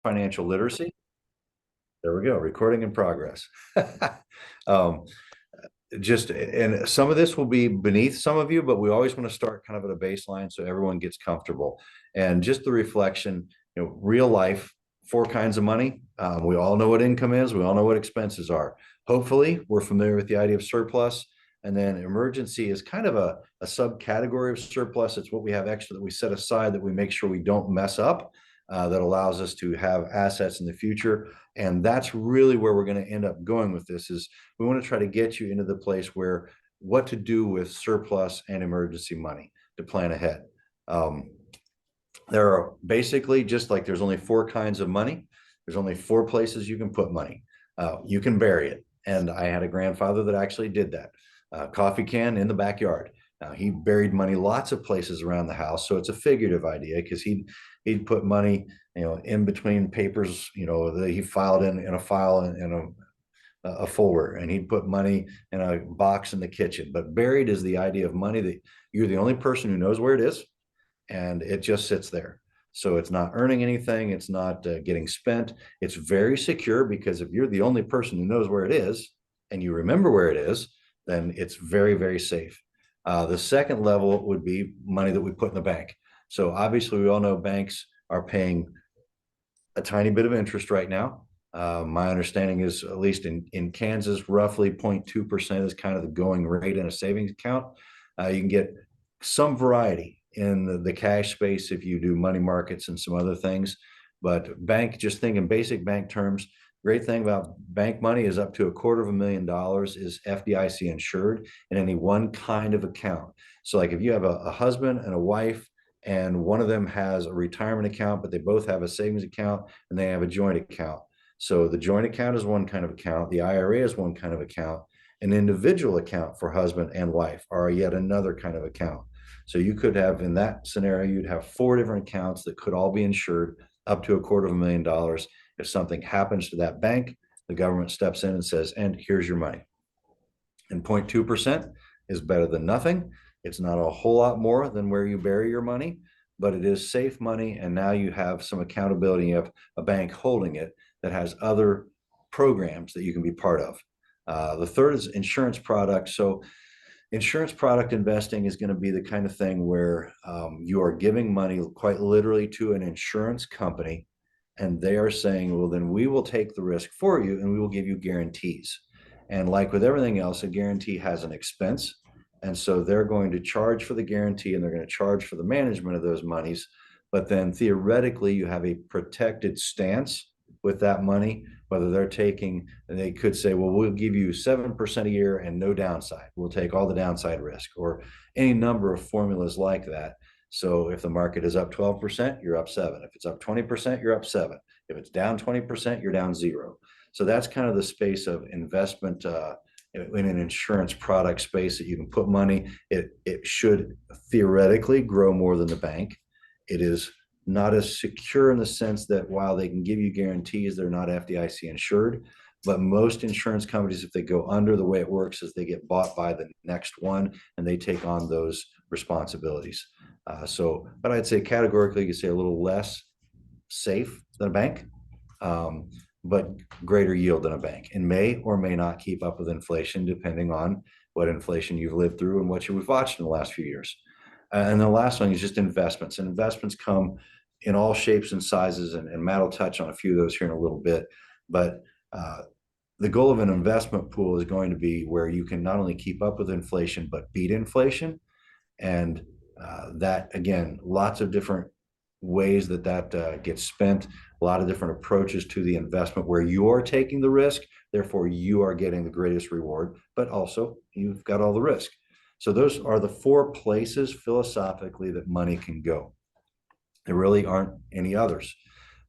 financial literacy. There we go, recording in progress. um, and some of this will be beneath some of you, but we always want to start kind of at a baseline so everyone gets comfortable. And just the reflection, real life, four kinds of money. We all know what income is. We all know what expenses are. Hopefully, we're familiar with the idea of surplus. And then emergency is kind of a subcategory of surplus. It's what we have extra that we set aside that we make sure we don't mess up, that allows us to have assets in the future. And that's really where we're going to end up going with this, is we want to try to get you into the place where what to do with surplus and emergency money to plan ahead. There are basically, just like there's only four kinds of money, there's only four places you can put money. You can bury it. And I had a grandfather that actually did that. Coffee can in the backyard. Now, he buried money lots of places around the house, so it's a figurative idea, because he'd put money, in between papers, that he filed in a file in a folder, and he'd put money in a box in the kitchen. But buried is the idea of money that you're the only person who knows where it is, and it just sits there. So it's not earning anything. It's not getting spent. It's very secure, because if you're the only person who knows where it is and you remember where it is, then it's very, very safe. The second level would be money that we put in the bank. So obviously, we all know banks are paying a tiny bit of interest right now. My understanding is, at least in Kansas, roughly 0.2% is kind of the going rate in a savings account. You can get some variety in the cash space if you do money markets and some other things. But bank, just think in basic bank terms, great thing about bank money is up to $250,000 is FDIC insured in any one kind of account. So like if you have a husband and a wife, and one of them has a retirement account, but they both have a savings account and they have a joint account. So the joint account is one kind of account. The IRA is one kind of account. An individual account for husband and wife are yet another kind of account. So you could have, in that scenario, you'd have four different accounts that could all be insured up to $250,000. If something happens to that bank, the government steps in and says, and here's your money. And 0.2% is better than nothing. It's not a whole lot more than where you bury your money, but it is safe money. And now you have some accountability. You have a bank holding it that has other programs that you can be part of. The third is insurance products. So insurance product investing is going to be the kind of thing where you are giving money quite literally to an insurance company, and they are saying, well, then we will take the risk for you and we will give you guarantees. And like with everything else, a guarantee has an expense. And so they're going to charge for the guarantee, and they're going to charge for the management of those monies. But then theoretically, you have a protected stance with that money, whether they're taking, and they could say, well, we'll give you 7% a year and no downside. We'll take all the downside risk, or any number of formulas like that. So if the market is up 12%, you're up 7. If it's up 20%, you're up 7. If it's down 20%, you're down 0. So that's kind of the space of investment in an insurance product space that you can put money. It should theoretically grow more than the bank. It is not as secure in the sense that while they can give you guarantees, they're not FDIC insured. But most insurance companies, if they go under, the way it works is they get bought by the next one, and they take on those responsibilities. But I'd say categorically, you say a little less safe than a bank, but greater yield than a bank, and may or may not keep up with inflation, depending on what inflation you've lived through and what you've watched in the last few years. And the last one is just investments. And investments come in all shapes and sizes, and Matt will touch on a few of those here in a little bit. But the goal of an investment pool is going to be where you can not only keep up with inflation, but beat inflation. And that, again, lots of different ways that gets spent, a lot of different approaches to the investment where you're taking the risk, therefore you are getting the greatest reward, but also you've got all the risk. So those are the four places philosophically that money can go. There really aren't any others.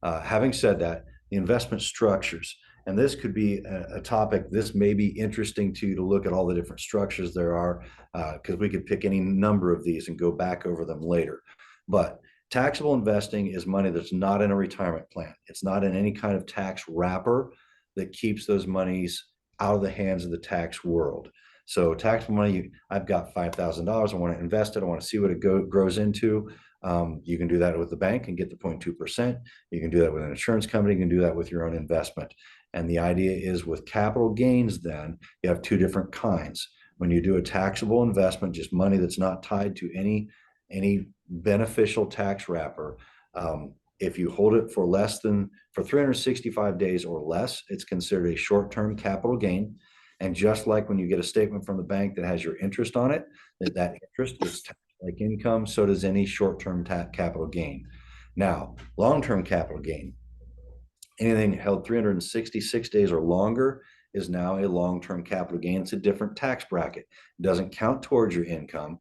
Having said that, the investment structures, and this could be a topic, this may be interesting to you to look at all the different structures there are, because we could pick any number of these and go back over them later. But taxable investing is money that's not in a retirement plan. It's not in any kind of tax wrapper that keeps those monies out of the hands of the tax world. So taxable money, I've got $5,000. I want to invest it. I want to see what it grows into. You can do that with the bank and get the 0.2%. You can do that with an insurance company. You can do that with your own investment. And the idea is with capital gains, then you have two different kinds. When you do a taxable investment, just money that's not tied to any beneficial tax wrapper, if you hold it for 365 days or less, it's considered a short-term capital gain. And just like when you get a statement from the bank that has your interest on it, that interest is taxed like income, so does any short-term capital gain. Now, long-term capital gain, anything held 366 days or longer is now a long-term capital gain. It's a different tax bracket. It doesn't count towards your income.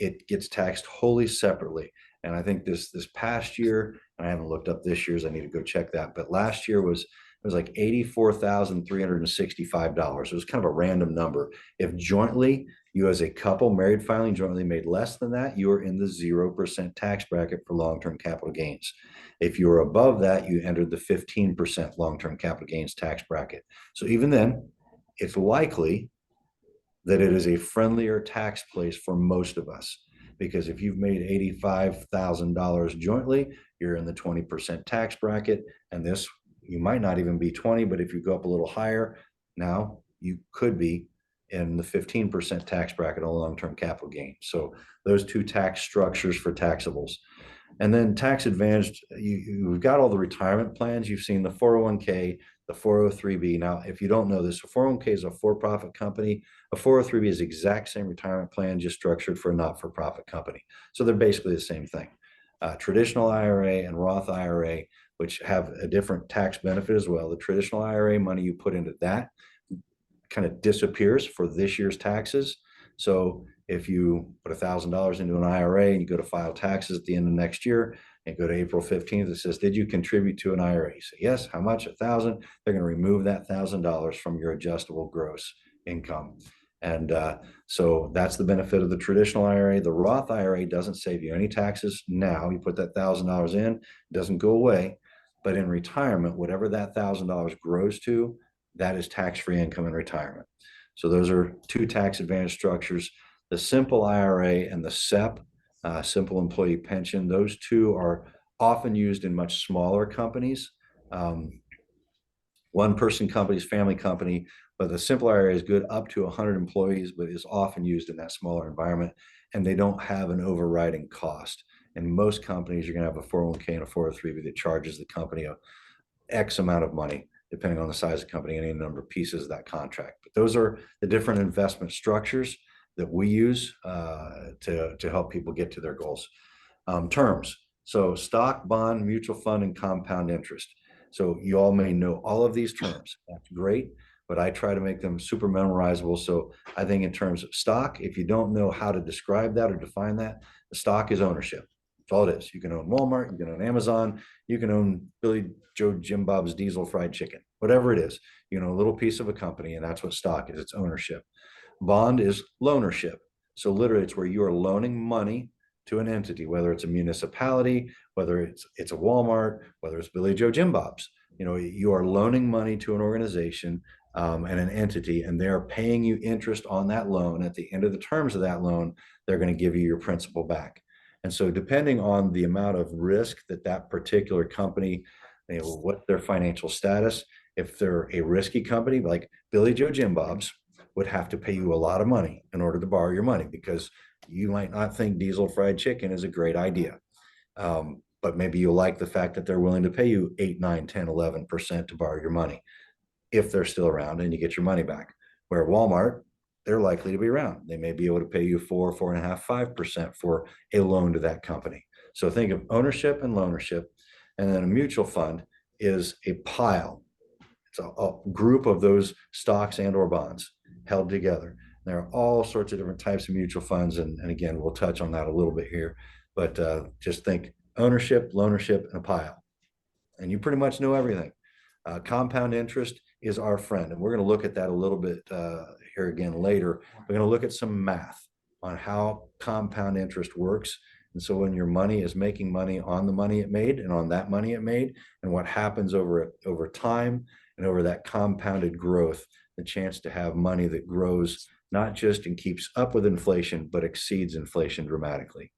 It gets taxed wholly separately. And I think this past year, and I haven't looked up this year's, I need to go check that, but last year was like $84,365. It was kind of a random number. If jointly, you as a couple married filing jointly made less than that, you are in the 0% tax bracket for long-term capital gains. If you were above that, you entered the 15% long-term capital gains tax bracket. So even then, it's likely that it is a friendlier tax place for most of us. Because if you've made $85,000 jointly, you're in the 20% tax bracket. And this, you might not even be 20, but if you go up a little higher, now you could be in the 15% tax bracket on long-term capital gain. So those two tax structures for taxables. And then tax advantaged, you've got all the retirement plans. You've seen the 401k, the 403b. Now, if you don't know this, a 401k is a for-profit company. A 403b is the exact same retirement plan, just structured for a not-for-profit company. So they're basically the same thing. Traditional IRA and Roth IRA, which have a different tax benefit as well. The traditional IRA money you put into that kind of disappears for this year's taxes. So if you put $1,000 into an IRA and you go to file taxes at the end of next year and go to April 15th, it says, did you contribute to an IRA? You say, yes, how much? 1,000. They're going to remove that $1,000 from your adjustable gross income. And so that's the benefit of the traditional IRA. The Roth IRA doesn't save you any taxes now. You put that $1,000 in, it doesn't go away. But in retirement, whatever that $1,000 grows to, that is tax-free income in retirement. So those are two tax advantage structures. The simple IRA and the SEP, simple employee pension, those two are often used in much smaller companies. One-person companies, family company, but the simple IRA is good up to 100 employees, but is often used in that smaller environment, and they don't have an overriding cost. In most companies, you're going to have a 401k and a 403b that charges the company a X amount of money, depending on the size of the company and any number of pieces of that contract. But those are the different investment structures that we use to help people get to their goals. Terms. So stock, bond, mutual fund, and compound interest. So you all may know all of these terms. That's great, but I try to make them super memorizable. So I think in terms of stock, if you don't know how to describe that or define that, the stock is ownership. That's all it is. You can own Walmart, you can own Amazon, you can own Billy Joe Jim Bob's Diesel Fried Chicken, whatever it is. You know, a little piece of a company, and that's what stock is. It's ownership. Bond is loanership. So literally, it's where you are loaning money to an entity, whether it's a municipality, whether it's a Walmart, whether it's Billy Joe Jim Bob's. You know, you are loaning money to an organization and an entity, and they're paying you interest on that loan. At the end of the terms of that loan, they're going to give you your principal back. And so depending on the amount of risk that particular company, you know, what their financial status, if they're a risky company like Billy Joe Jim Bob's, would have to pay you a lot of money in order to borrow your money, because you might not think diesel fried chicken is a great idea. But maybe you like the fact that they're willing to pay you 8, 9, 10, 11% to borrow your money if they're still around and you get your money back. Where Walmart, they're likely to be around. They may be able to pay you 4, 4.5, 5% for a loan to that company. So think of ownership and loanership. And then a mutual fund is a pile. It's a group of those stocks and or bonds held together. There are all sorts of different types of mutual funds. And again, we'll touch on that a little bit here, but just think ownership, loanership, and a pile. And you pretty much know everything. Compound interest is our friend. And we're going to look at that a little bit here again later. We're going to look at some math on how compound interest works. And so when your money is making money on the money it made and on that money it made, and what happens over time and over that compounded growth, the chance to have money that grows not just and keeps up with inflation, but exceeds inflation dramatically.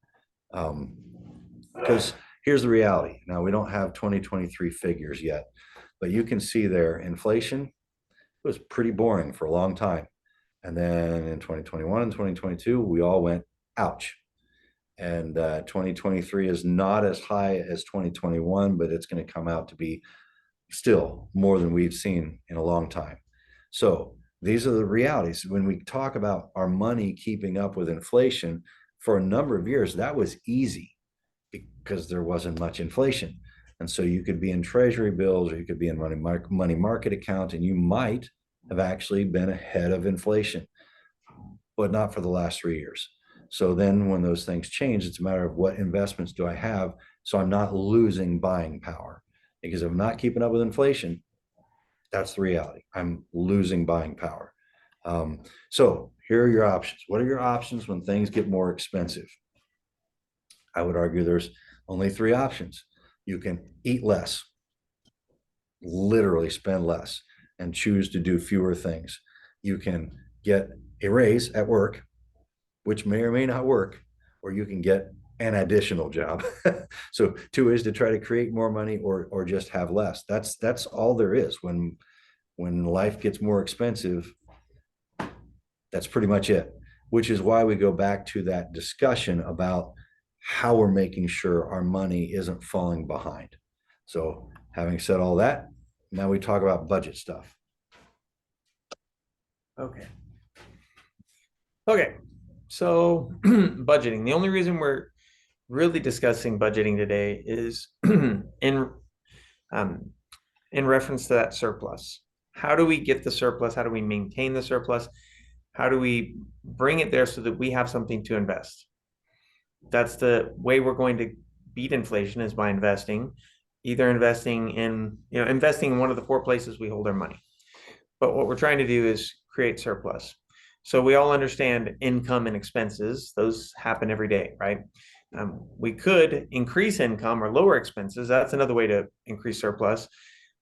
Because here's the reality. Now, we don't have 2023 figures yet, but you can see there inflation was pretty boring for a long time. And then in 2021 and 2022, we all went, ouch. And 2023 is not as high as 2021, but it's going to come out to be still more than we've seen in a long time. So these are the realities. When we talk about our money keeping up with inflation, for a number of years, that was easy because there wasn't much inflation. And so you could be in treasury bills, or you could be in money market account, and you might have actually been ahead of inflation, but not for the last 3 years. So then when those things change, it's a matter of what investments do I have, so I'm not losing buying power. Because if I'm not keeping up with inflation, that's the reality. I'm losing buying power. So here are your options. What are your options when things get more expensive? I would argue there's only 3 options. You can eat less, literally spend less, and choose to do fewer things. You can get a raise at work, which may or may not work, or you can get an additional job. So 2 ways to try to create more money, or just have less. That's all there is. When life gets more expensive, that's pretty much it, which is why we go back to that discussion about how we're making sure our money isn't falling behind. So having said all that, now we talk about budget stuff. Okay. So budgeting. The only reason we're really discussing budgeting today is in reference to that surplus. How do we get the surplus? How do we maintain the surplus? How do we bring it there so that we have something to invest? That's the way we're going to beat inflation, is by investing, either investing in one of the 4 places we hold our money. But what we're trying to do is create surplus. So we all understand income and expenses. Those happen every day, right? We could increase income or lower expenses. That's another way to increase surplus.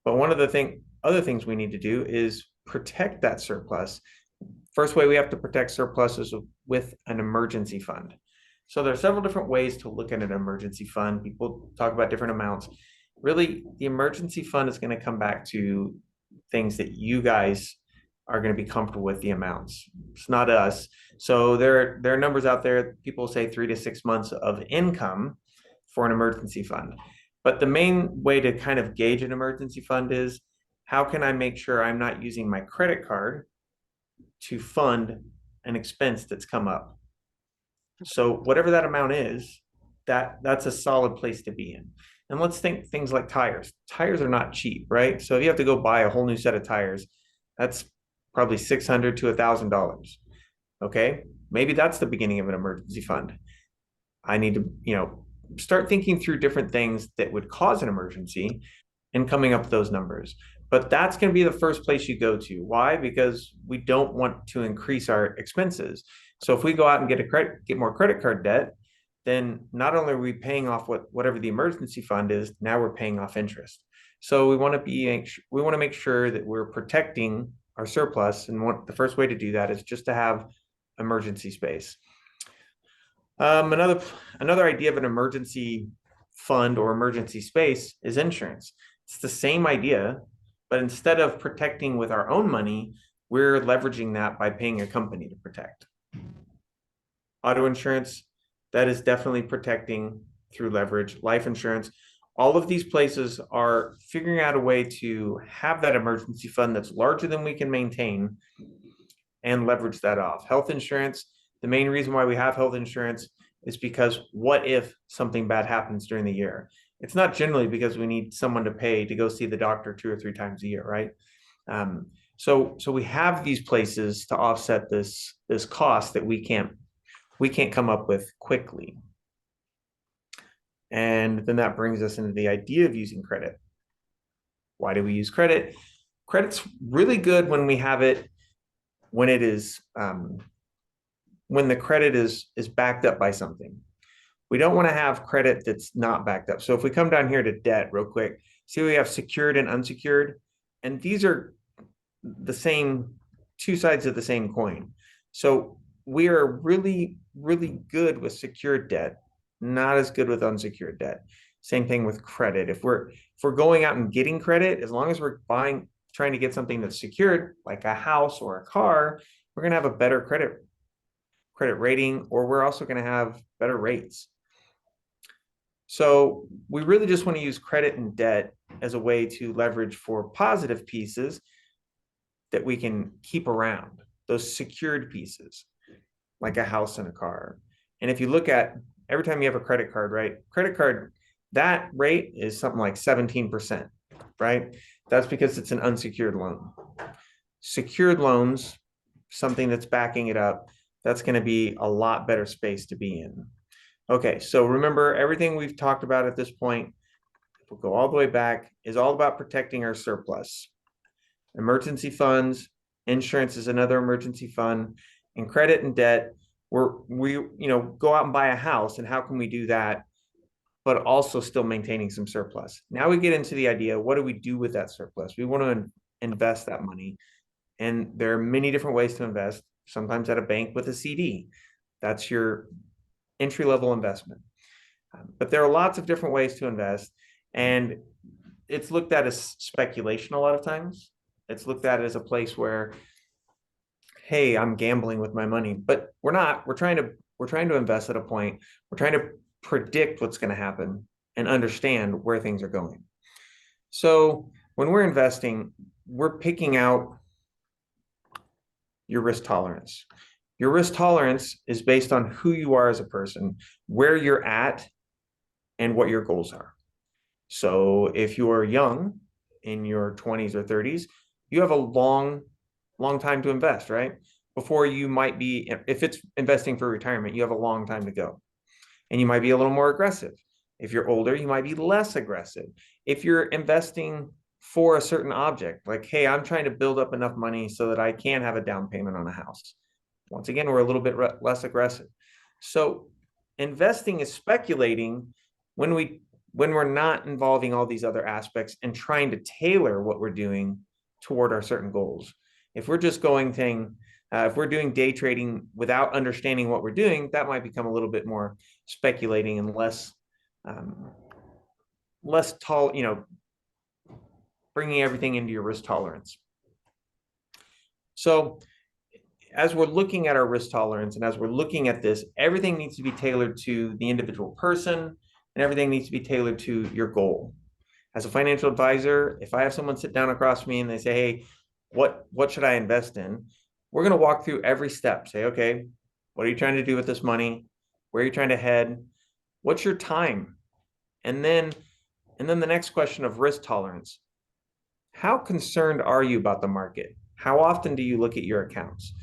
But one of the other things we need to do is protect that surplus. First way we have to protect surplus is with an emergency fund. So there are several different ways to look at an emergency fund. People talk about different amounts. Really, the emergency fund is going to come back to things that you guys are going to be comfortable with the amounts. It's not us. So there are numbers out there. People say 3 to 6 months of income for an emergency fund. But the main way to kind of gauge an emergency fund is, how can I make sure I'm not using my credit card to fund an expense that's come up? So whatever that amount is, that's a solid place to be in. And let's think things like tires. Tires are not cheap, right? So if you have to go buy a whole new set of tires, that's probably $600 to $1,000. Okay, maybe that's the beginning of an emergency fund. I need to, start thinking through different things that would cause an emergency and coming up with those numbers. But that's going to be the first place you go to. Why? Because we don't want to increase our expenses. So if we go out and get more credit card debt, then not only are we paying off whatever the emergency fund is, now we're paying off interest. So we want to make sure that we're protecting our surplus, and the first way to do that is just to have emergency space. Another idea of an emergency fund or emergency space is insurance. It's the same idea, but instead of protecting with our own money, we're leveraging that by paying a company to protect. Auto insurance, that is definitely protecting through leverage. Life insurance, all of these places are figuring out a way to have that emergency fund that's larger than we can maintain and leverage that off. Health insurance, the main reason why we have health insurance is because what if something bad happens during the year? It's not generally because we need someone to pay to go see the doctor 2 or 3 times a year, right? So we have these places to offset this cost that we can't come up with quickly. And then that brings us into the idea of using credit. Why do we use credit? Credit's really good when we have it, when it is, when the credit is backed up by something. We don't want to have credit that's not backed up. So if we come down here to debt real quick, see we have secured and unsecured, and these are the same, 2 sides of the same coin. So we are really, really good with secured debt not as good with unsecured debt. Same thing with credit. If we're going out and getting credit, as long as we're trying to get something that's secured, like a house or a car, we're going to have a better credit rating, or we're also going to have better rates. So we really just want to use credit and debt as a way to leverage for positive pieces that we can keep around, those secured pieces, like a house and a car. And if you look at every time you have a credit card, right? Credit card, that rate is something like 17%, right? That's because it's an unsecured loan. Secured loans, something that's backing it up, that's going to be a lot better space to be in. Okay, so remember, everything we've talked about at this point, we'll go all the way back, is all about protecting our surplus. Emergency funds, insurance is another emergency fund, and credit and debt, we go out and buy a house, and how can we do that, but also still maintaining some surplus? Now we get into the idea, what do we do with that surplus? We want to invest that money, and there are many different ways to invest. Sometimes at a bank with a CD, that's your entry-level investment. But there are lots of different ways to invest, and it's looked at as speculation a lot of times. It's looked at as a place where, hey, I'm gambling with my money, but we're not. We're trying to invest at a point. We're trying to predict what's going to happen and understand where things are going. So when we're investing, we're picking out your risk tolerance. Your risk tolerance is based on who you are as a person, where you're at, and what your goals are. So if you are young, in your 20s or 30s, you have a long time to invest, right? Before you might be, if it's investing for retirement, you have a long time to go. And you might be a little more aggressive. If you're older, you might be less aggressive. If you're investing for a certain object, like, hey, I'm trying to build up enough money so that I can have a down payment on a house. Once again, we're a little bit less aggressive. So investing is speculating when we're not involving all these other aspects and trying to tailor what we're doing toward our certain goals. If we're just if we're doing day trading without understanding what we're doing, that might become a little bit more speculating and less bringing everything into your risk tolerance. So as we're looking at our risk tolerance and as we're looking at this, everything needs to be tailored to the individual person, and everything needs to be tailored to your goal. As a financial advisor, if I have someone sit down across from me and they say, hey, what should I invest in? We're going to walk through every step. Say, okay, what are you trying to do with this money? Where are you trying to head? What's your time? And then the next question of risk tolerance. How concerned are you about the market? How often do you look at your accounts?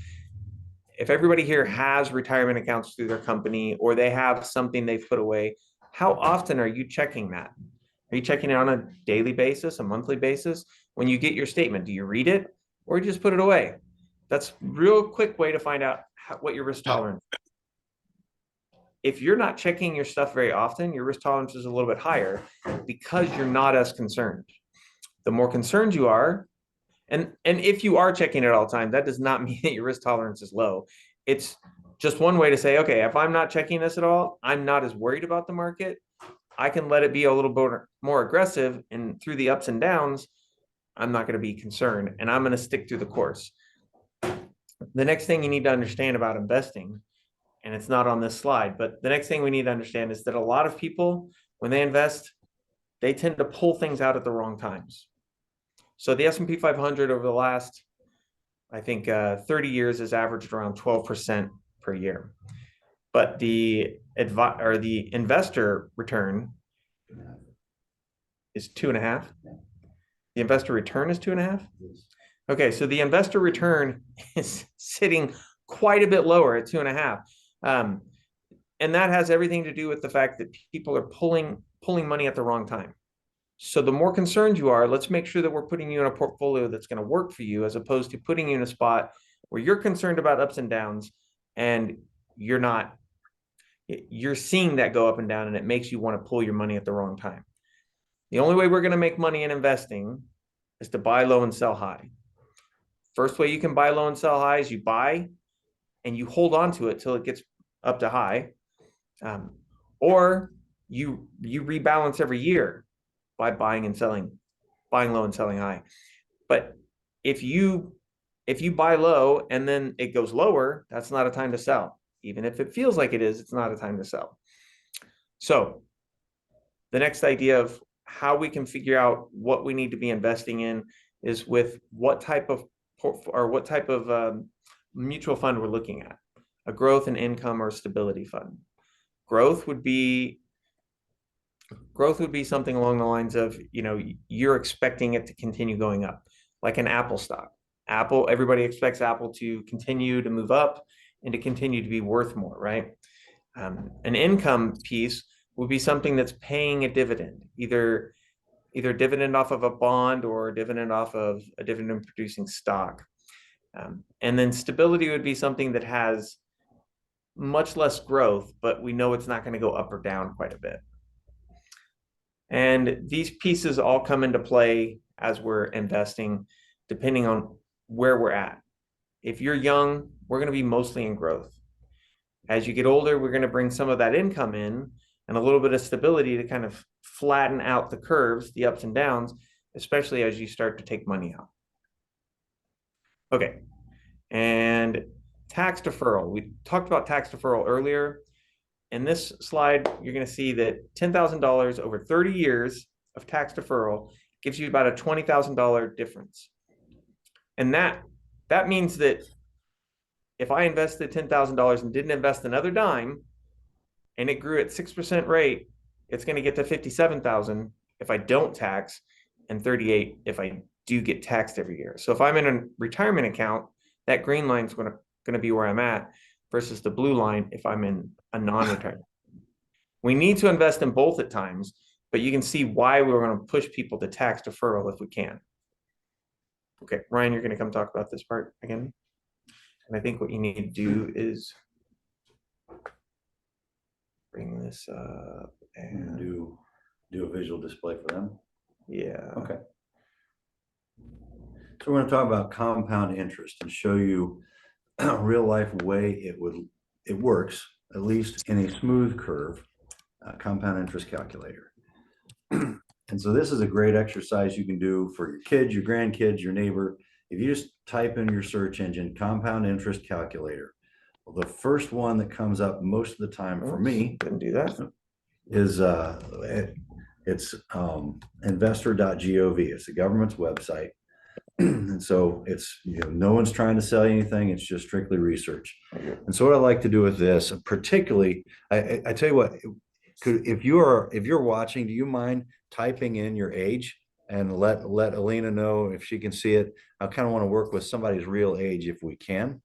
If everybody here has retirement accounts through their company, or they have something they've put away, how often are you checking that? Are you checking it on a daily basis, a monthly basis? When you get your statement, do you read it, or you just put it away? That's a real quick way to find out what your risk tolerance is. If you're not checking your stuff very often, your risk tolerance is a little bit higher because you're not as concerned. The more concerned you are, and if you are checking it all the time, that does not mean that your risk tolerance is low. It's just one way to say, okay, if I'm not checking this at all, I'm not as worried about the market. I can let it be a little bit more aggressive, and through the ups and downs, I'm not going to be concerned, and I'm going to stick through the course. The next thing you need to understand about investing, and it's not on this slide, but the next thing we need to understand is that a lot of people, when they invest, they tend to pull things out at the wrong times. So the S&P 500 over the last, I think, 30 years has averaged around 12% per year. But the investor return is 2.5. The investor return is 2.5. Okay, so the investor return is sitting quite a bit lower at 2.5. And that has everything to do with the fact that people are pulling money at the wrong time. So the more concerned you are, let's make sure that we're putting you in a portfolio that's going to work for you, as opposed to putting you in a spot where you're concerned about ups and downs, and you're seeing that go up and down, and it makes you want to pull your money at the wrong time. The only way we're going to make money in investing is to buy low and sell high. First way you can buy low and sell high is you buy and you hold on to it till it gets up to high. Or you rebalance every year by buying low and selling high. But if you buy low and then it goes lower, that's not a time to sell. Even if it feels like it is, it's not a time to sell. So the next idea of how we can figure out what we need to be investing in is with what type of mutual fund we're looking at, a growth and income or stability fund. Growth would be something along the lines of, you're expecting it to continue going up, like an Apple stock. Apple, everybody expects Apple to continue to move up and to continue to be worth more, right? An income piece would be something that's paying a dividend, either dividend off of a bond or dividend off of a dividend producing stock. And then stability would be something that has much less growth, but we know it's not going to go up or down quite a bit. And these pieces all come into play as we're investing, depending on where we're at. If you're young, we're going to be mostly in growth. As you get older, we're going to bring some of that income in and a little bit of stability to kind of flatten out the curves, the ups and downs, especially as you start to take money out. Okay. And tax deferral. We talked about tax deferral earlier. In this slide, you're going to see that $10,000 over 30 years of tax deferral gives you about a $20,000 difference. And that means that if I invested $10,000 and didn't invest another dime, and it grew at 6% rate, it's going to get to 57,000 if I don't tax, and 38 if I do get taxed every year. So if I'm in a retirement account, that green line is going to be where I'm at, versus the blue line if I'm in a non-retirement. We need to invest in both at times, but you can see why we're going to push people to tax deferral if we can. Okay, Ryan, you're going to come talk about this part again. And I think what you need to do is bring this up and do a visual display for them. Yeah. Okay. So we're going to talk about compound interest and show you a real life way it works, at least in a smooth curve, compound interest calculator. And so this is a great exercise you can do for your kids, your grandkids, your neighbor. If you just type in your search engine, compound interest calculator, well, the first one that comes up most of the time for me didn't do that is it's investor.gov. It's the government's website. And so it's, no one's trying to sell you anything. It's just strictly research. And so what I like to do with this, particularly, I tell you what, if you're watching, do you mind typing in your age and let Alina know if she can see it? I kind of want to work with somebody's real age if we can.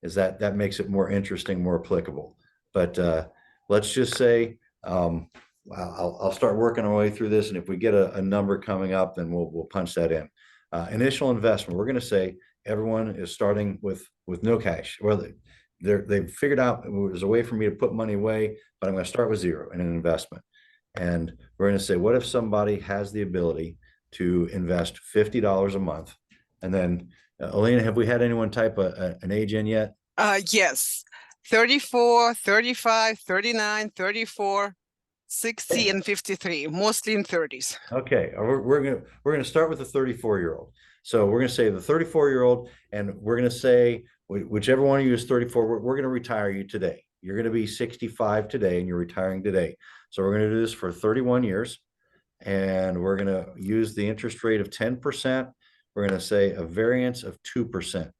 Is that makes it more interesting, more applicable. But let's just say I'll start working our way through this, and if we get a number coming up, then we'll punch that in. Initial investment, we're going to say everyone is starting with no cash. Well, they've figured out there's a way for me to put money away, but I'm going to start with zero in an investment. And we're going to say, what if somebody has the ability to invest $50 a month? And then, Alina, have we had anyone type an age in yet? Yes, 34, 35, 39, 34, 60, and 53, mostly in 30s. Okay, we're gonna start with the 34-year-old. So we're gonna say the 34-year-old, and we're gonna say whichever one of you is 34, we're gonna retire you today. You're gonna be 65 today, and you're retiring today. So we're gonna do this for 31 years, and we're gonna use the interest rate of 10%. We're gonna say a variance of 2%.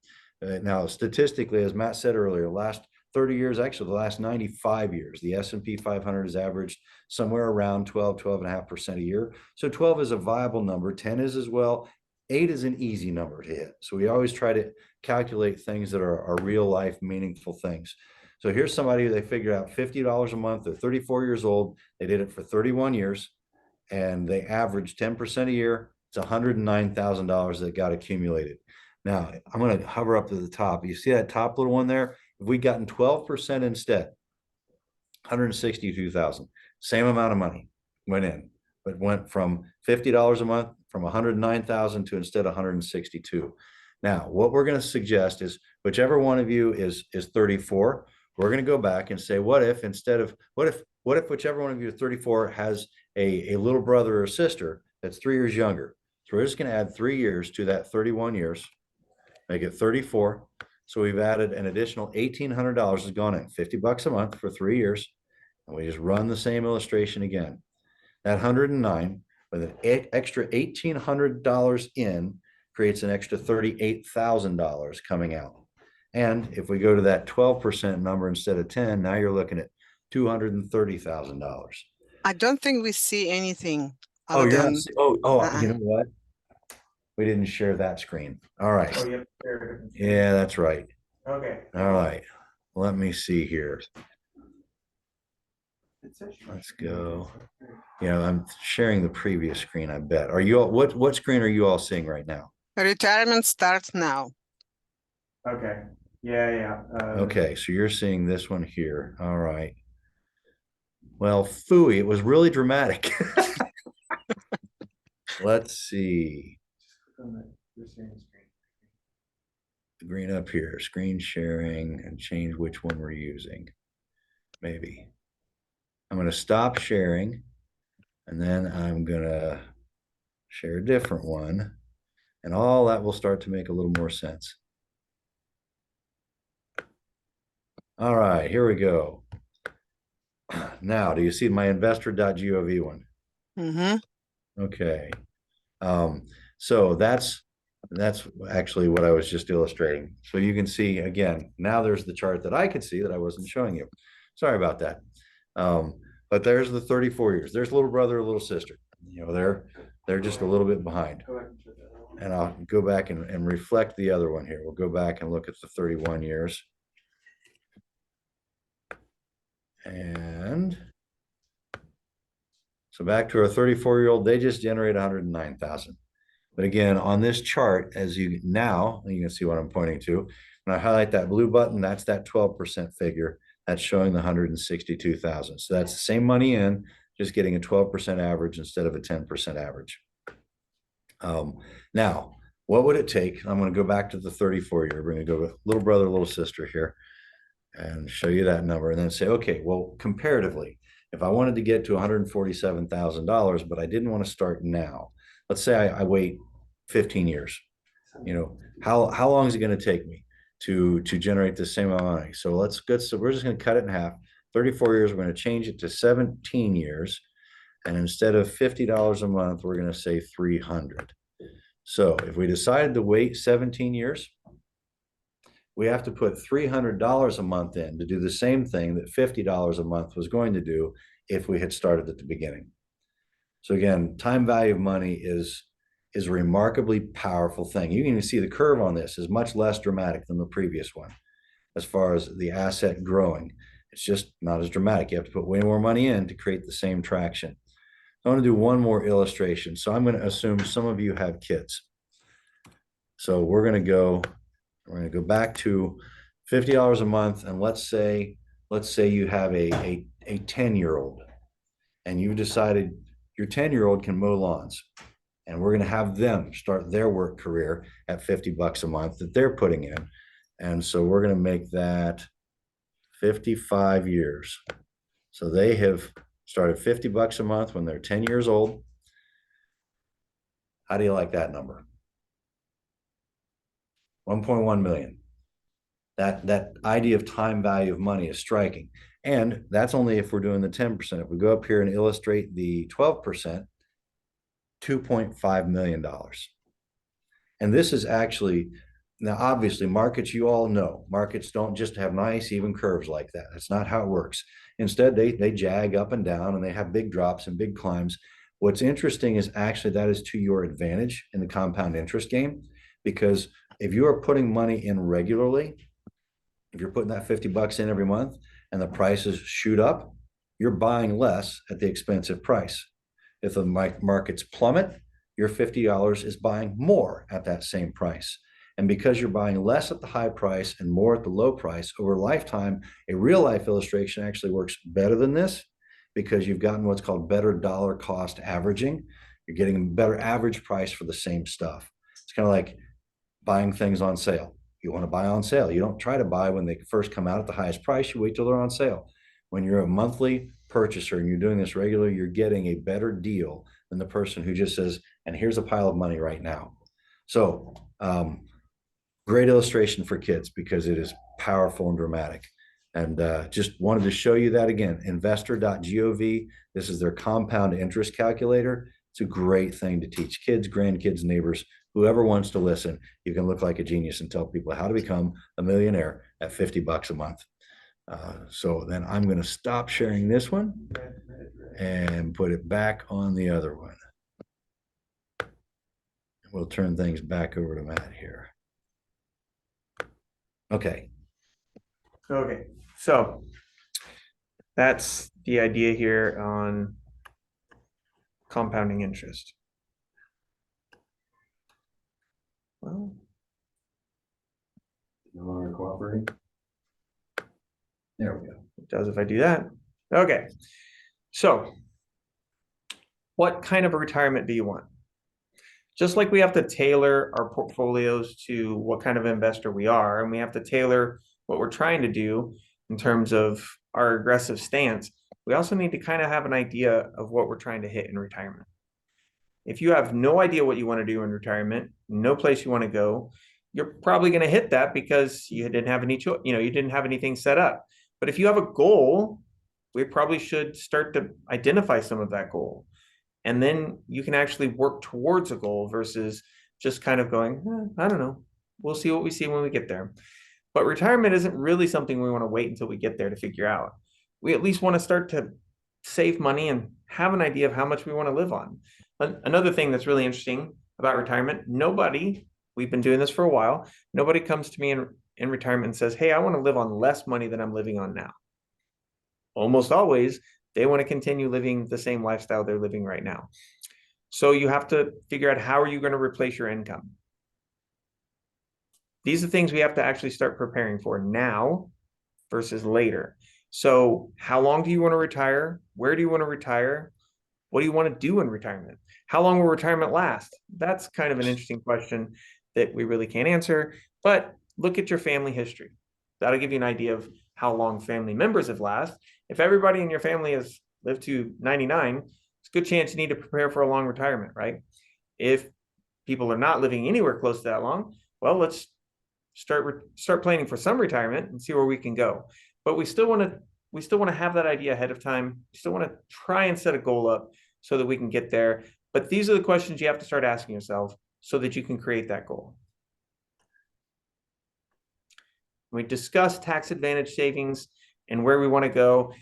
Now, statistically, as Matt said earlier, last 30 years, actually the last 95 years, the S&P 500 has averaged somewhere around 12.5% a year. So 12 is a viable number, 10 is as well. 8 is an easy number to hit. So we always try to calculate things that are real life, meaningful things. So here's somebody, they figured out $50 a month. They're 34 years old. They did it for 31 years, and they averaged 10% a year. It's $109,000 that got accumulated. Now, I'm going to hover up to the top. You see that top little one there? If we'd gotten 12% instead, 162,000, same amount of money went in, but went from $50 a month from 109,000 to instead 162. Now, what we're going to suggest is whichever one of you is 34, we're going to go back and say, what if whichever one of you 34 has a little brother or sister that's 3 years younger. So we're just going to add 3 years to that 31 years, make it 34. So we've added an additional $1,800 has gone in, $50 a month for 3 years. And we just run the same illustration again. That 109 with an extra $1,800 in creates an extra $38,000 coming out. And if we go to that 12% number instead of 10, now you're looking at $230,000. I don't think we see anything Oh, other you're not, than, you know what? We didn't share that screen. All right. Oh, you have to share a different screen. Yeah, that's right. Okay. All right. Let me see here. It says share Let's screen. go. Yeah, I'm sharing the previous screen, I bet. Are you all, what screen are you all seeing right now? retirement starts now. Okay. Yeah. Okay, so you're seeing this one here. All right. Well, phooey, it was really dramatic. Let's see. You're sharing the screen. The green up here, screen sharing, and change which one we're using. Maybe. I'm going to stop sharing, and then I'm going to share a different one, and all that will start to make a little more sense. All right, here we go. Now, do you see my investor.gov one? Mm-hmm. Okay. So that's actually what I was just illustrating. So you can see again, now there's the chart that I could see that I wasn't showing you. Sorry about that. But there's the 34 years. There's little brother, little sister. You know, they're just a little bit behind. And I'll go back and reflect the other one here. We'll go back and look at the 31 years. And so back to our 34-year-old, they just generate 109,000. But again, on this chart, you can see what I'm pointing to. When I highlight that blue button, that's that 12% figure. That's showing the 162,000. So that's the same money in, just getting a 12% average instead of a 10% average. Now, what would it take? I'm going to go back to the 34-year. We're going to go with little brother, little sister here and show you that number and then say, okay, well, comparatively, if I wanted to get to $147,000, but I didn't want to start now, let's say I wait 15 years, you know, how long is it going to take me to generate the same amount of money? So we're just going to cut it in half. 34 years, we're going to change it to 17 years. And instead of $50 a month, we're going to say 300. So if we decided to wait 17 years, we have to put $300 a month in to do the same thing that $50 a month was going to do if we had started at the beginning. So again, time value of money is a remarkably powerful thing. You can even see the curve on this is much less dramatic than the previous one. As far as the asset growing, it's just not as dramatic. You have to put way more money in to create the same traction. I want to do one more illustration. So I'm going to assume some of you have kids. So we're going to go back to $50 a month. And let's say you have a 10-year-old and you've decided your 10-year-old can mow lawns. And we're going to have them start their work career at $50 a month that they're putting in. And so we're going to make that 55 years. So they have started $50 a month when they're 10 years old. How do you like that number? 1.1 million. That idea of time value of money is striking. And that's only if we're doing the 10%. If we go up here and illustrate the 12%, $2.5 million. And this is actually, now obviously markets, you all know, markets don't just have nice even curves like that. That's not how it works. Instead, they jag up and down and they have big drops and big climbs. What's interesting is actually that is to your advantage in the compound interest game, because if you are putting money in regularly, if you're putting that $50 in every month and the prices shoot up, you're buying less at the expensive price. If the markets plummet, your $50 is buying more at that same price. And because you're buying less at the high price and more at the low price over a lifetime, a real life illustration actually works better than this because you've gotten what's called better dollar cost averaging. You're getting a better average price for the same stuff. It's kind of like buying things on sale. You want to buy on sale. You don't try to buy when they first come out at the highest price. You wait till they're on sale. When you're a monthly purchaser and you're doing this regularly, you're getting a better deal than the person who just says, and here's a pile of money right now. So great illustration for kids because it is powerful and dramatic. And just wanted to show you that again, investor.gov. This is their compound interest calculator. It's a great thing to teach kids, grandkids, neighbors, whoever wants to listen. You can look like a genius and tell people how to become a millionaire at $50 a month. So then I'm going to stop sharing this one and put it back on the other one. We'll turn things back over to Matt here. Okay. Okay, so that's the idea here on compounding interest. Well, No longer cooperating. There we go. it does if I do that. Okay, so what kind of a retirement do you want? Just like we have to tailor our portfolios to what kind of investor we are, and we have to tailor what we're trying to do in terms of our aggressive stance, we also need to kind of have an idea of what we're trying to hit in retirement. If you have no idea what you want to do in retirement, no place you want to go, you're probably going to hit that because you didn't have any choice, you didn't have anything set up. But if you have a goal, we probably should start to identify some of that goal. And then you can actually work towards a goal versus just kind of going, I don't know, we'll see what we see when we get there. But retirement isn't really something we want to wait until we get there to figure out. We at least want to start to save money and have an idea of how much we want to live on. Another thing that's really interesting about retirement, we've been doing this for a while, nobody comes to me in retirement and says, hey, I want to live on less money than I'm living on now. Almost always, they want to continue living the same lifestyle they're living right now. So you have to figure out, how are you going to replace your income? These are things we have to actually start preparing for now versus later. So how long do you want to retire? Where do you want to retire? What do you want to do in retirement? How long will retirement last? That's kind of an interesting question that we really can't answer, but look at your family history. That'll give you an idea of how long family members have lasted. If everybody in your family has lived to 99, it's a good chance you need to prepare for a long retirement, right? If people are not living anywhere close to that long, well, let's start planning for some retirement and see where we can go. But we still want to have that idea ahead of time. We still want to try and set a goal up so that we can get there. But these are the questions you have to start asking yourself so that you can create that goal. We discussed tax advantage savings and where we want to go.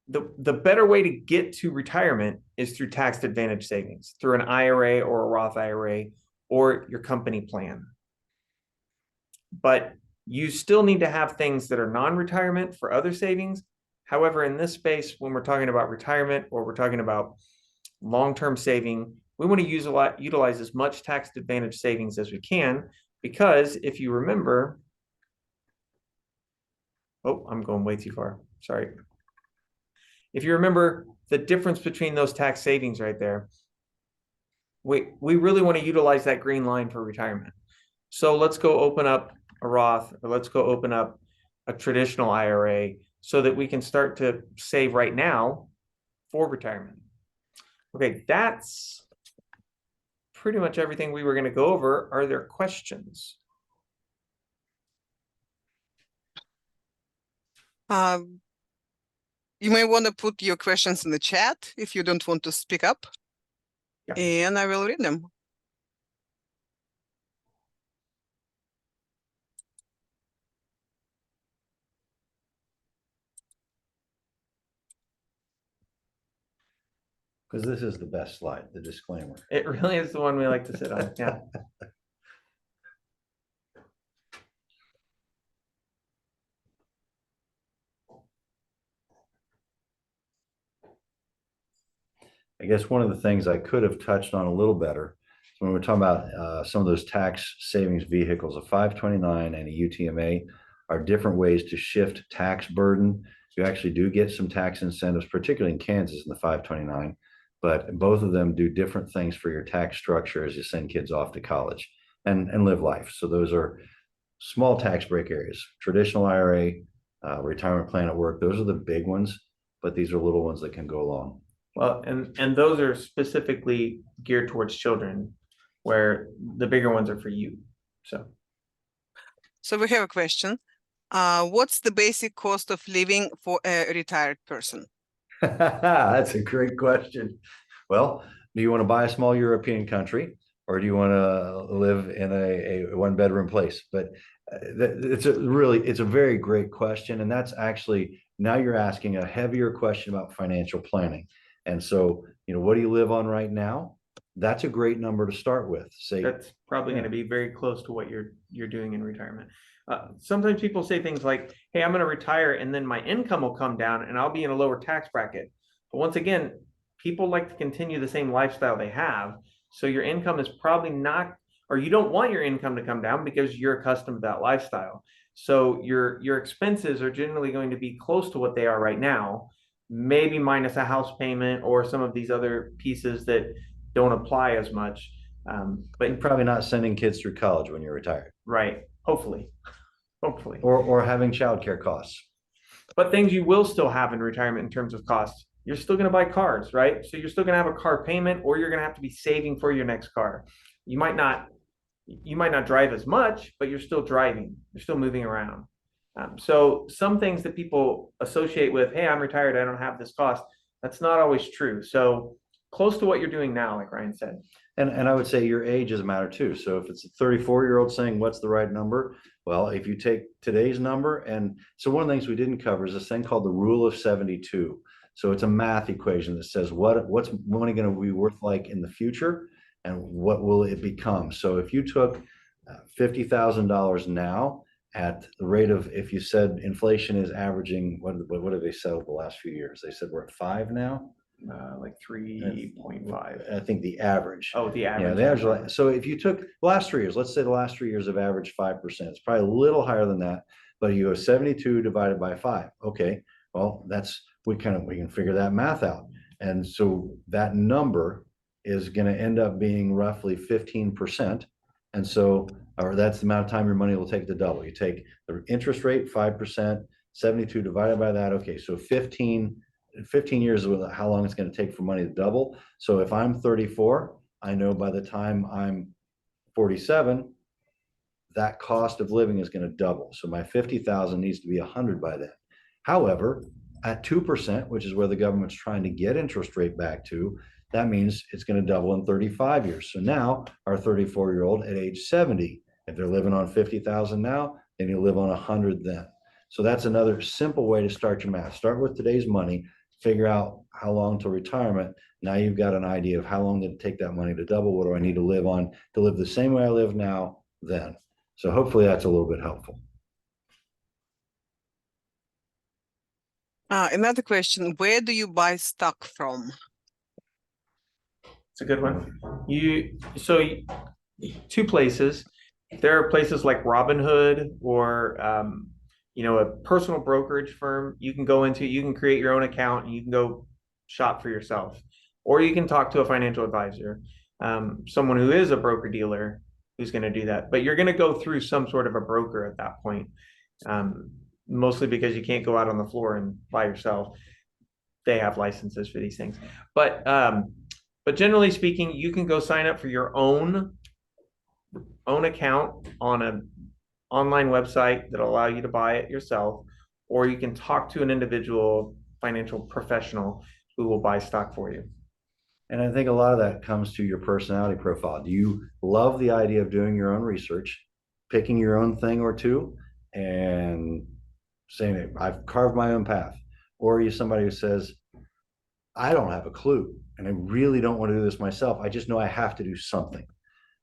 The better way to get to retirement is through tax advantage savings, through an IRA or a Roth IRA or your company plan. But you still need to have things that are non-retirement for other savings. However, in this space, when we're talking about retirement or we're talking about long-term saving, we want to utilize as much tax advantage savings as we can, because if you remember, oh, I'm going way too far. Sorry. If you remember the difference between those tax savings right there, we really want to utilize that green line for retirement. So let's go open up a Roth, or let's go open up a traditional IRA so that we can start to save right now for retirement. Okay, that's pretty much everything we were going to go over. Are there questions? You may want to put your questions in the chat if you don't want to speak up. Yeah. And I will read them. Because this is the best slide, the disclaimer. It really is the one we like to sit on. Yeah. I guess one of the things I could have touched on a little better, when we're talking about some of those tax savings vehicles, a 529 and a UTMA are different ways to shift tax burden. You actually do get some tax incentives, particularly in Kansas in the 529, but both of them do different things for your tax structure as you send kids off to college and live life. So those are small tax break areas, traditional IRA, retirement plan at work. Those are the big ones, but these are little ones that can go along. Well, and those are specifically geared towards children, where the bigger ones are for you. So we have a question. What's the basic cost of living for a retired person? That's a great question. Well, do you want to buy a small European country, or do you want to live in a one-bedroom place? But it's a very great question. And that's actually, now you're asking a heavier question about financial planning. And so, what do you live on right now? That's a great number to start with. Say that's probably going to be very close to what you're doing in retirement. Sometimes people say things like, hey, I'm going to retire and then my income will come down and I'll be in a lower tax bracket. But once again, people like to continue the same lifestyle they have. So your income is probably not, or you don't want your income to come down because you're accustomed to that lifestyle. So your expenses are generally going to be close to what they are right now, maybe minus a house payment or some of these other pieces that don't apply as much. But you're probably not sending kids through college when you're retired. Right. Hopefully. Or having childcare costs. But things you will still have in retirement in terms of costs. You're still going to buy cars, right? So you're still going to have a car payment, or you're going to have to be saving for your next car. You might not drive as much, but you're still driving. You're still moving around. So some things that people associate with, hey, I'm retired, I don't have this cost. That's not always true. So close to what you're doing now, like Ryan said. And I would say your age is a matter too. So if it's a 34-year-old saying, what's the right number? Well, if you take today's number, and so one of the things we didn't cover is this thing called the rule of 72. So it's a math equation that says what's money going to be worth like in the future, and what will it become? So if you took $50,000 now at the rate of, if you said inflation is averaging, what have they said over the last few years? They said we're at 5 now. Like 3.5. I think the average. Oh, the average. Yeah, the average. So if you took the last 3 years, let's say the last 3 years have averaged 5%. It's probably a little higher than that, but you have 72 divided by 5. Okay, well, we can figure that math out. And so that number is going to end up being roughly 15%. And so, or that's the amount of time your money will take to double. You take the interest rate, 5%, 72 divided by that. Okay, so 15 years is how long it's going to take for money to double. So if I'm 34, I know by the time I'm 47, that cost of living is going to double. So my 50,000 needs to be 100 by then. However, at 2%, which is where the government's trying to get interest rate back to, that means it's going to double in 35 years. So now our 34-year-old at age 70, if they're living on 50,000 now, then you live on 100 then. So that's another simple way to start your math. Start with today's money, figure out how long till retirement. Now you've got an idea of how long did it take that money to double. What do I need to live on to live the same way I live now then? So hopefully that's a little bit helpful. Another question, where do you buy stock from? It's a good one. Two places. There are places like Robinhood or a personal brokerage firm you can go into. You can create your own account and you can go shop for yourself, or you can talk to a financial advisor, someone who is a broker dealer who's going to do that. But you're going to go through some sort of a broker at that point, mostly because you can't go out on the floor and by yourself. They have licenses for these things, but generally speaking, you can go sign up for your own account on an online website that'll allow you to buy it yourself, or you can talk to an individual financial professional who will buy stock for you. And I think a lot of that comes to your personality profile. Do you love the idea of doing your own research, picking your own thing or two, and saying, I've carved my own path? Or are you somebody who says, I don't have a clue, and I really don't want to do this myself. I just know I have to do something.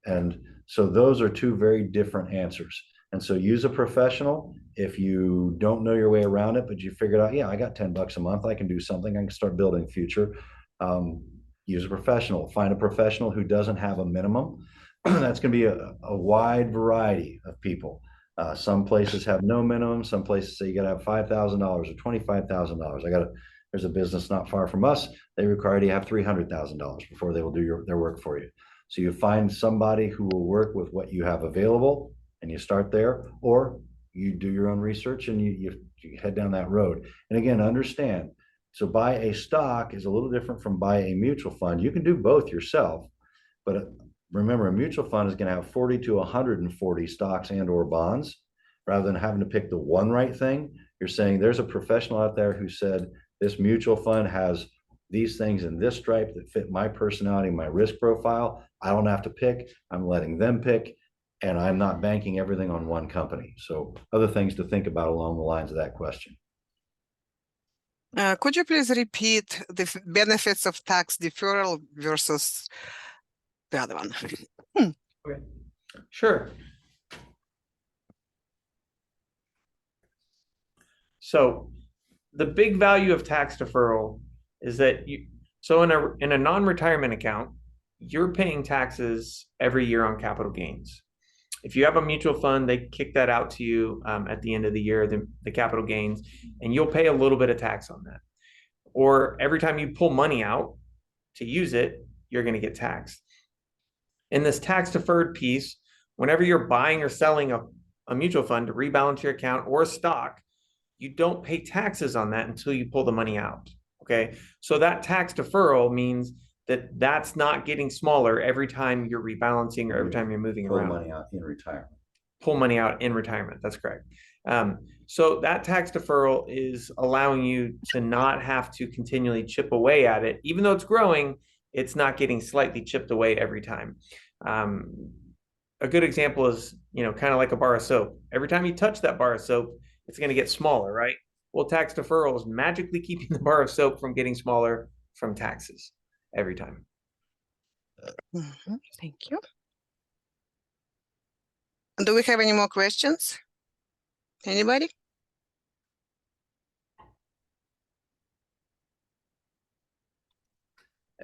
And so those are two very different answers. And so use a professional if you don't know your way around it, but you figured out, yeah, I got $10 a month. I can do something. I can start building future. Use a professional. Find a professional who doesn't have a minimum. That's going to be a wide variety of people. Some places have no minimum. Some places say you got to have $5,000 or $25,000. There's a business not far from us. They require you to have $300,000 before they will do their work for you. So you find somebody who will work with what you have available and you start there, or you do your own research and you head down that road. And again, understand, so buy a stock is a little different from buy a mutual fund. You can do both yourself, but remember, a mutual fund is going to have 40 to 140 stocks and or bonds. Rather than having to pick the one right thing, you're saying there's a professional out there who said this mutual fund has these things in this stripe that fit my personality, my risk profile. I don't have to pick. I'm letting them pick, and I'm not banking everything on one company. So other things to think about along the lines of that question. Could you please repeat the benefits of tax deferral versus the other one? Okay, sure. So the big value of tax deferral is that so in a non-retirement account, you're paying taxes every year on capital gains. If you have a mutual fund, they kick that out to you at the end of the year, the capital gains, and you'll pay a little bit of tax on that. Or every time you pull money out to use it, you're going to get taxed. In this tax deferred piece, whenever you're buying or selling a mutual fund to rebalance your account or a stock, you don't pay taxes on that until you pull the money out. Okay. So that tax deferral means that that's not getting smaller every time you're rebalancing or every time you're moving around. Pull money out in retirement. Pull money out in retirement. That's correct. So that tax deferral is allowing you to not have to continually chip away at it. Even though it's growing, it's not getting slightly chipped away every time. A good example is, kind of like a bar of soap. Every time you touch that bar of soap, it's going to get smaller, right? Well, tax deferral is magically keeping the bar of soap from getting smaller from taxes every time. Thank you. Do we have any more questions? Anybody?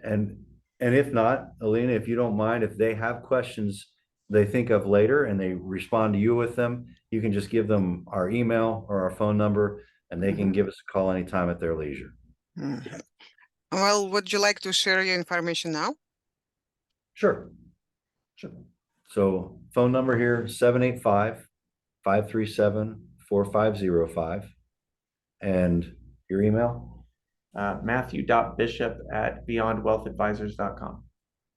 And if not, Alina, if you don't mind, if they have questions they think of later and they respond to you with them, you can just give them our email or our phone number, and they can give us a call anytime at their leisure. Well, would you like to share your information now? Sure. So phone number here, 785-537-4505. And your email? Matthew.bishop@beyondwealthadvisors.com.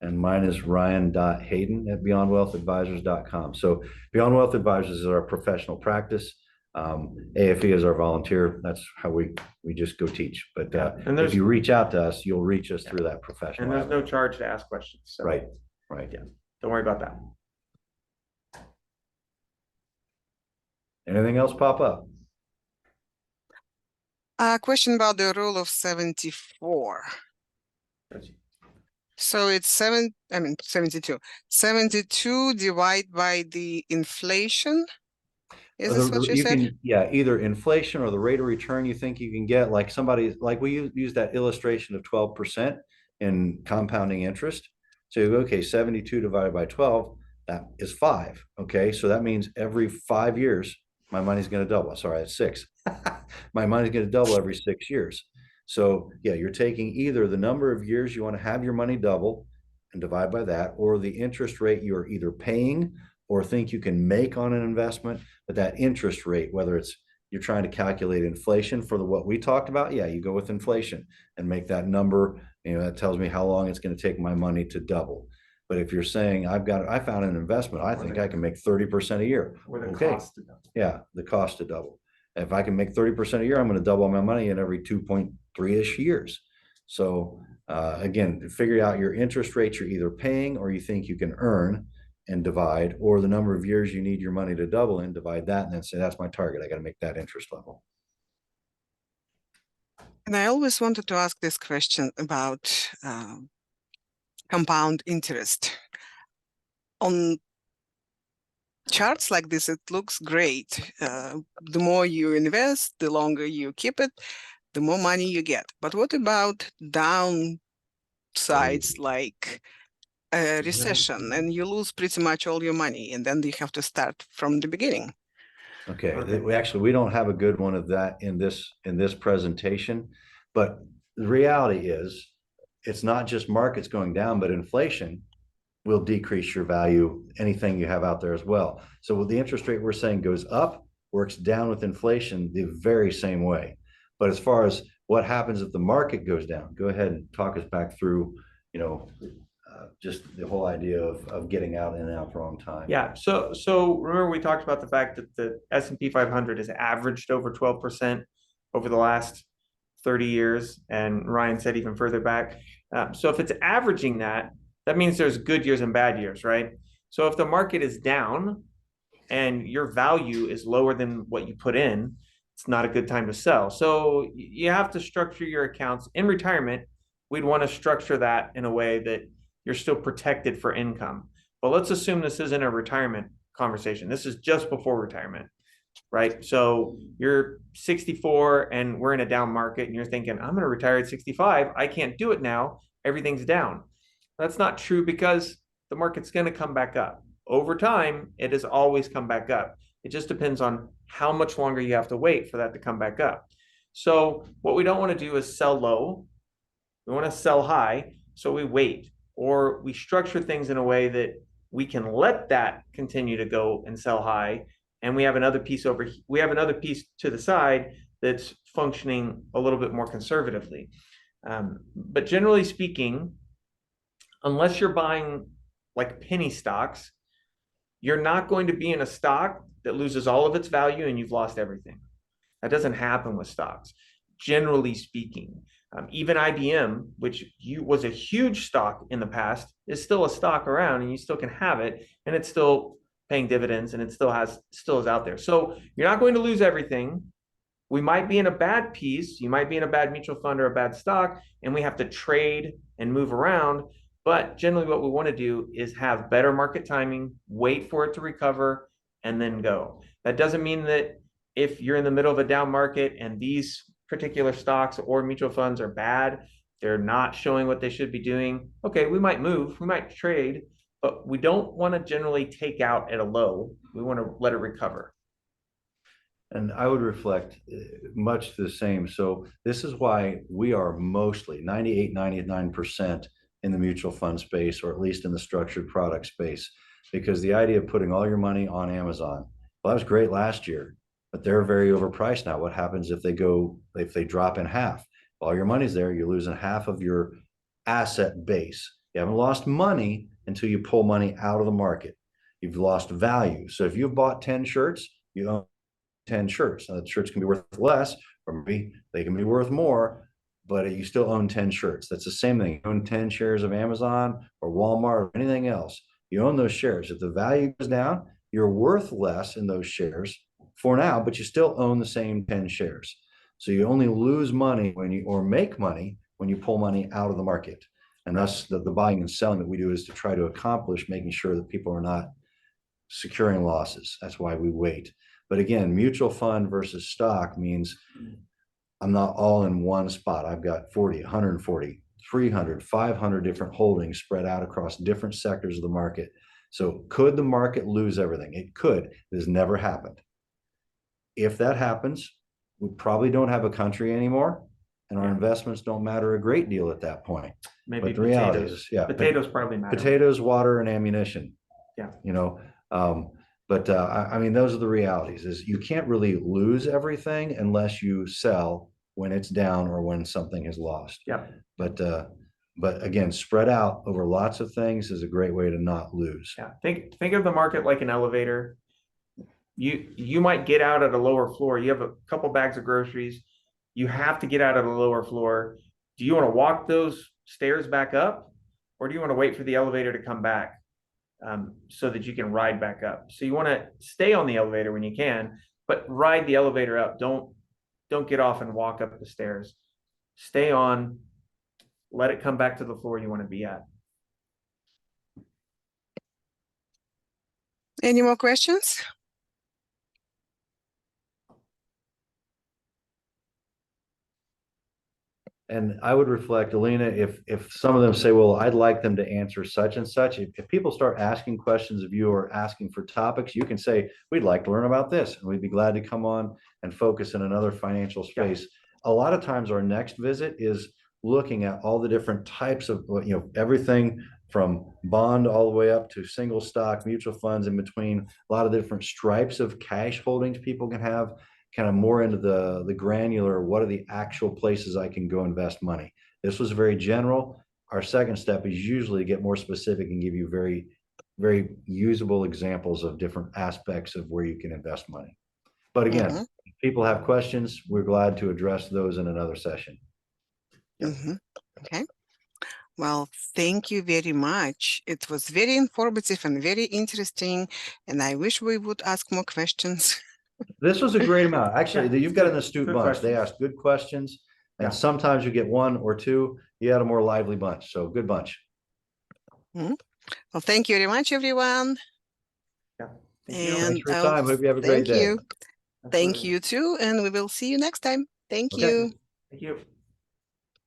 And mine is ryan.hayden@beyondwealthadvisors.com. So Beyond Wealth Advisors is our professional practice. AFE is our volunteer. That's how we just go teach. But and if you reach out to us, you'll reach us through that professional. And there's no charge to ask questions. So. Right. Yeah. Don't worry about that. Anything else pop up? A question about the rule of 74. So it's 72. 72 divided by the inflation. Is this what you said? Yeah, either inflation or the rate of return you think you can get. Like we use that illustration of 12% in compounding interest. So you go, okay, 72 divided by 12, that is 5. Okay, so that means every 5 years, my money's going to double. Sorry, it's 6. My money's going to double every 6 years. So yeah, you're taking either the number of years you want to have your money double and divide by that, or the interest rate you're either paying or think you can make on an investment. But that interest rate, whether it's you're trying to calculate inflation for what we talked about, yeah, you go with inflation and make that number, that tells me how long it's going to take my money to double. But if you're saying I found an investment, I think I can make 30% a year. Cost to double. Yeah, the cost to double. If I can make 30% a year, I'm going to double my money in every 2.3-ish years. So again, figure out your interest rates you're either paying or you think you can earn and divide, or the number of years you need your money to double and divide that, and then say, that's my target. I got to make that interest level. And I always wanted to ask this question about compound interest. On charts like this, it looks great. The more you invest, the longer you keep it, the more money you get. But what about downsides like a recession, and you lose pretty much all your money, and then you have to start from the beginning? Okay, we don't have a good one of that in this presentation, but the reality is it's not just markets going down, but inflation will decrease your value, anything you have out there as well. So with the interest rate we're saying goes up, works down with inflation the very same way. But as far as what happens if the market goes down, go ahead and talk us back through, just the whole idea of getting out and out at the wrong time. Yeah. So remember we talked about the fact that the S&P 500 has averaged over 12% over the last 30 years, and Ryan said even further back. So if it's averaging that, that means there's good years and bad years, right? So if the market is down and your value is lower than what you put in, it's not a good time to sell. So you have to structure your accounts in retirement. We'd want to structure that in a way that you're still protected for income. But let's assume this isn't a retirement conversation. This is just before retirement, right? So you're 64 and we're in a down market and you're thinking, I'm going to retire at 65. I can't do it now. Everything's down. That's not true, because the market's going to come back up. Over time, it has always come back up. It just depends on how much longer you have to wait for that to come back up. So what we don't want to do is sell low. We want to sell high. So we wait, or we structure things in a way that we can let that continue to go and sell high. And we have another piece to the side that's functioning a little bit more conservatively. But generally speaking, unless you're buying like penny stocks, you're not going to be in a stock that loses all of its value and you've lost everything. That doesn't happen with stocks, generally speaking. Even IBM, which was a huge stock in the past, is still a stock around, and you still can have it, and it's still paying dividends, and it still is out there. So you're not going to lose everything. We might be in a bad piece. You might be in a bad mutual fund or a bad stock, and we have to trade and move around. But generally what we want to do is have better market timing, wait for it to recover, and then go. That doesn't mean that if you're in the middle of a down market and these particular stocks or mutual funds are bad, they're not showing what they should be doing, okay, we might move, we might trade, but we don't want to generally take out at a low. We want to let it recover. And I would reflect much the same. So this is why we are mostly 98, 99% in the mutual fund space, or at least in the structured product space, because the idea of putting all your money on Amazon, well, that was great last year, but they're very overpriced now. What happens if they drop in half? All your money's there, you're losing half of your asset base. You haven't lost money until you pull money out of the market. You've lost value. So if you've bought 10 shirts, you own 10 shirts. Now the shirts can be worth less, or maybe they can be worth more, but you still own 10 shirts. That's the same thing. You own 10 shares of Amazon or Walmart or anything else. You own those shares. If the value goes down, you're worth less in those shares for now, but you still own the same 10 shares. So you only lose money or make money when you pull money out of the market. And thus the buying and selling that we do is to try to accomplish making sure that people are not securing losses. That's why we wait. But again, mutual fund versus stock means I'm not all in one spot. I've got 40, 140, 300, 500 different holdings spread out across different sectors of the market. So could the market lose everything? It could. It has never happened. If that happens, we probably don't have a country anymore, and our investments don't matter a great deal at that point. Maybe but the reality is, potatoes probably matter. Potatoes, water, and ammunition. Yeah. I mean, those are the realities. Is you can't really lose everything unless you sell when it's down or when something is lost. Yeah. But again, spread out over lots of things is a great way to not lose. Yeah. Think of the market like an elevator. You might get out at a lower floor. You have a couple bags of groceries. You have to get out at a lower floor. Do you want to walk those stairs back up, or do you want to wait for the elevator to come back so that you can ride back up? So you want to stay on the elevator when you can, but ride the elevator up. Don't get off and walk up the stairs. Stay on, let it come back to the floor you want to be at. Any more questions? And I would reflect, Alina, if some of them say, well, I'd like them to answer such and such. If people start asking questions of you or asking for topics, you can say, we'd like to learn about this. And we'd be glad to come on and focus in another financial space. Yeah. A lot of times our next visit is looking at all the different types of, everything from bond all the way up to single stock, mutual funds in between, a lot of different stripes of cash holdings people can have, kind of more into the granular, what are the actual places I can go invest money. This was very general. Our second step is usually to get more specific and give you very, very usable examples of different aspects of where you can invest money. But again, if people have questions, we're glad to address those in another session. Okay. Well, thank you very much. It was very informative and very interesting, and I wish we would ask more questions. This was a great amount. Actually, Yeah, you've got an good. astute Good bunch. They questions. asked good questions, and Yeah. sometimes you get one or two. You had a more lively bunch, so good bunch. Well, thank you very much, everyone. Yeah. Thank you. And Thanks for your time. Hope you have a great thank day. you. Thank Absolutely. you too, and we will see you next time. Thank Okay. you. Thank you.